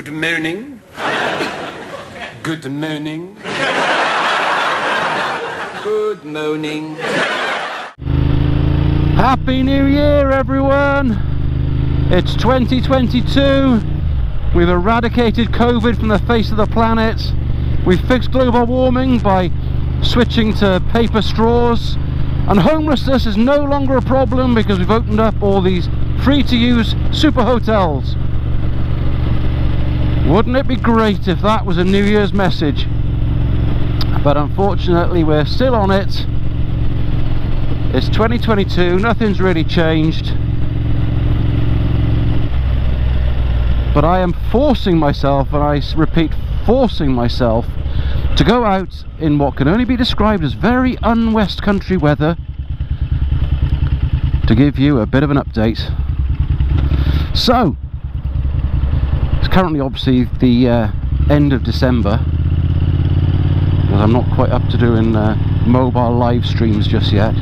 Good morning. Good morning. Good morning. Happy New Year, everyone! It's 2022. We've eradicated COVID from the face of the planet. We've fixed global warming by switching to paper straws. And homelessness is no longer a problem because we've opened up all these free-to-use super hotels. Wouldn't it be great if that was a New Year's message? But unfortunately we're still on it. It's 2022, nothing's really changed. But I am forcing myself, and I repeat, forcing myself, to go out in what can only be described as very un-West Country weather to give you a bit of an update. So, it's currently obviously the end of December, because I'm not quite up to doing mobile live streams just yet.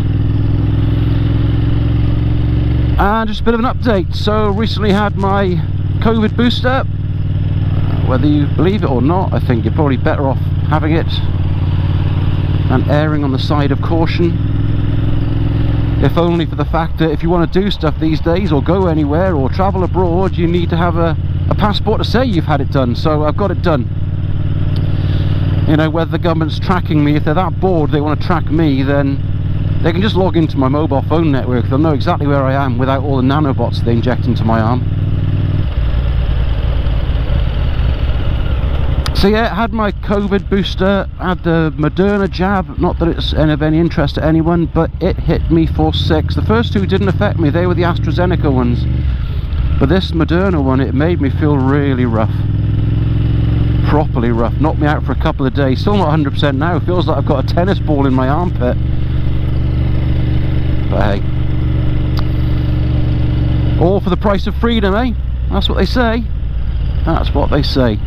And just a bit of an update. So recently had my COVID booster. Whether you believe it or not, I think you're probably better off having it and erring on the side of caution, if only for the fact that if you want to do stuff these days or go anywhere or travel abroad, you need to have a passport to say you've had it done. So I've got it done. You know, whether the government's tracking me, if they're that bored they want to track me, then they can just log into my mobile phone network. They'll know exactly where I am without all the nanobots they inject into my arm. So yeah, had my COVID booster, had the Moderna jab, not that it's of any interest to anyone, but it hit me for 6. The first two didn't affect me, they were the AstraZeneca ones. But this Moderna one, it made me feel really rough. Properly rough, knocked me out for a couple of days. Still not 100% now, it feels like I've got a tennis ball in my armpit. But hey, all for the price of freedom, eh? That's what they say. That's what they say.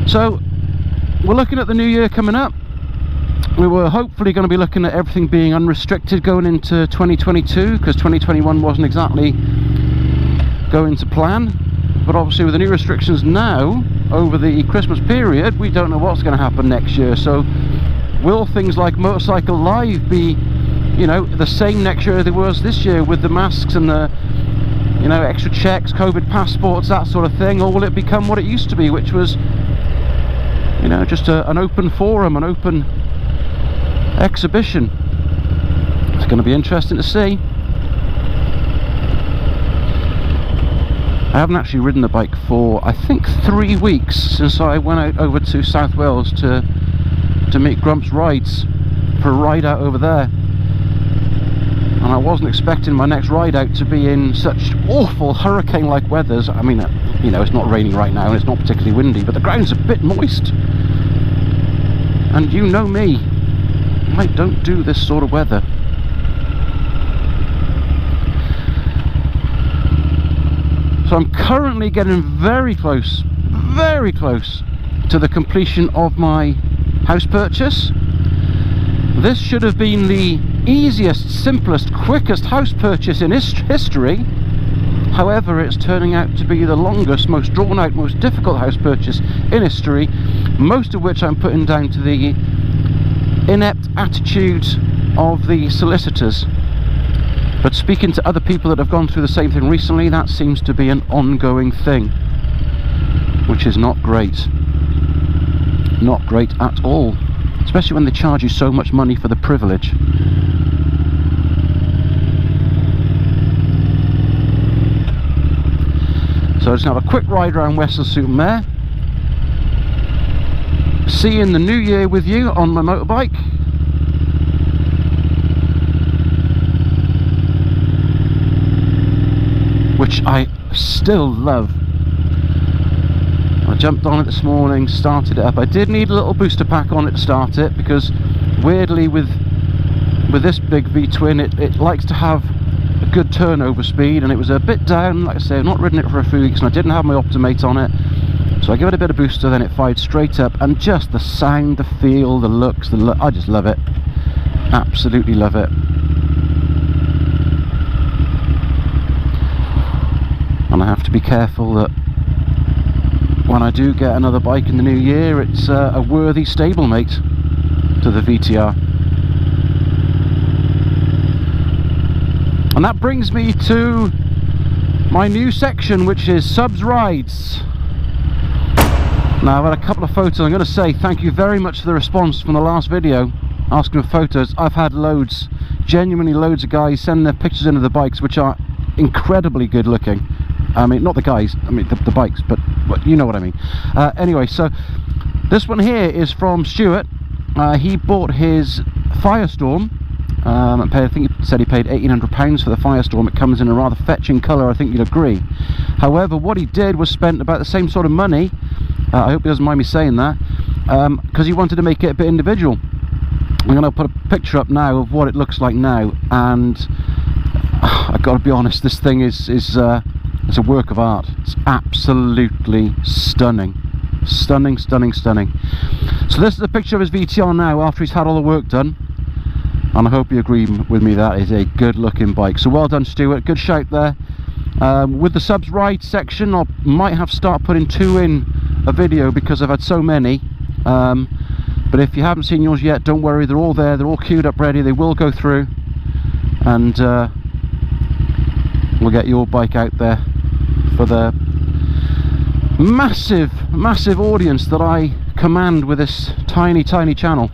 So, we're looking at the new year coming up. We were hopefully going to be looking at everything being unrestricted going into 2022, because 2021 wasn't exactly going to plan. But obviously with the new restrictions now, over the Christmas period, we don't know what's going to happen next year. So, will things like Motorcycle Live be, you know, the same next year as they was this year, with the masks and the, you know, extra checks, COVID passports, that sort of thing? Or will it become what it used to be, which was, you know, just an open forum, an open exhibition? It's going to be interesting to see. I haven't actually ridden the bike for, I think, 3 weeks since I went out over to South Wales to meet Grumps Rides for a ride out over there. And I wasn't expecting my next ride out to be in such awful hurricane-like weathers. I mean, you know, it's not raining right now and it's not particularly windy, but the ground's a bit moist. And you know me, I don't do this sort of weather. So I'm currently getting very close to the completion of my house purchase. This should have been the easiest, simplest, quickest house purchase in history. However, it's turning out to be the longest, most drawn out, most difficult house purchase in history, most of which I'm putting down to the inept attitude of the solicitors. But speaking to other people that have gone through the same thing recently, that seems to be an ongoing thing, which is not great. Not great at all, especially when they charge you so much money for the privilege. So just have a quick ride around Weston there. See you in the new year with you on my motorbike. Which I still love. I jumped on it this morning, started it up. I did need a little booster pack on it to start it, because weirdly with this big V-twin it likes to have a good turnover speed, and it was a bit down. Like I say, I've not ridden it for a few weeks and I didn't have my Optimate on it, so I give it a bit of booster, then it fired straight up, and just the sound, the feel, the looks, I just love it. Absolutely love it. and I have to be careful that when I do get another bike in the new year, it's a worthy stablemate to the VTR. And that brings me to my new section, which is subs rides. Now, I've had a couple of photos. I'm going to say thank you very much for the response from the last video asking for photos. I've had loads, genuinely loads of guys sending their pictures into the bikes, which are incredibly good looking. I mean, not the guys, I mean the bikes, but you know what I mean. Anyway, so this one here is from Stuart. He bought his Firestorm. I think he said he paid £1,800 for the Firestorm. It comes in a rather fetching colour, I think you'd agree. However, what he did was spent about the same sort of money, I hope he doesn't mind me saying that, because he wanted to make it a bit individual. I'm going to put a picture up now of what it looks like now, and I've got to be honest, this thing is it's a work of art. It's absolutely stunning. Stunning, stunning, stunning. So this is a picture of his VTR now after he's had all the work done, and I hope you agree with me, that is a good looking bike. So well done, Stuart, good shout there. With the subs ride section, I might have to start putting 2 in a video because I've had so many, but if you haven't seen yours yet, don't worry, they're all there, they're all queued up ready, they will go through, and we'll get your bike out there for the massive, massive audience that I command with this tiny, tiny channel.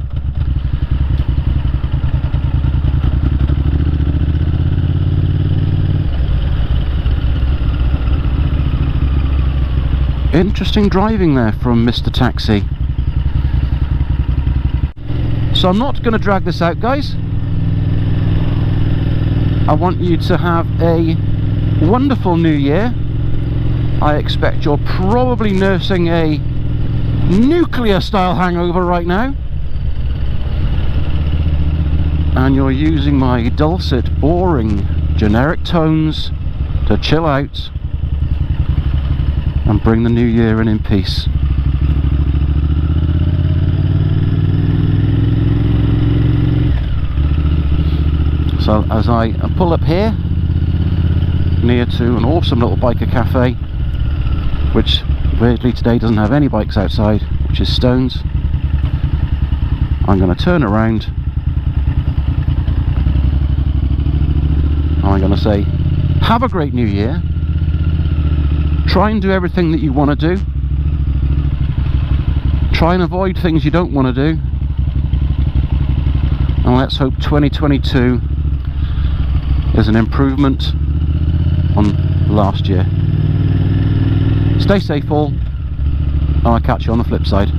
Interesting driving there from Mr. Taxi. So I'm not going to drag this out, guys. I want you to have a wonderful new year. I expect you're probably nursing a nuclear style hangover right now, and you're using my dulcet, boring, generic tones to chill out and bring the new year in peace. So as I pull up here near to an awesome little biker cafe, which weirdly today doesn't have any bikes outside, which is Stones, I'm going to turn around and I'm going to say have a great new year. Try and do everything that you want to do. Try and avoid things you don't want to do. And let's hope 2022 is an improvement on last year. Stay safe all, and I'll catch you on the flip side.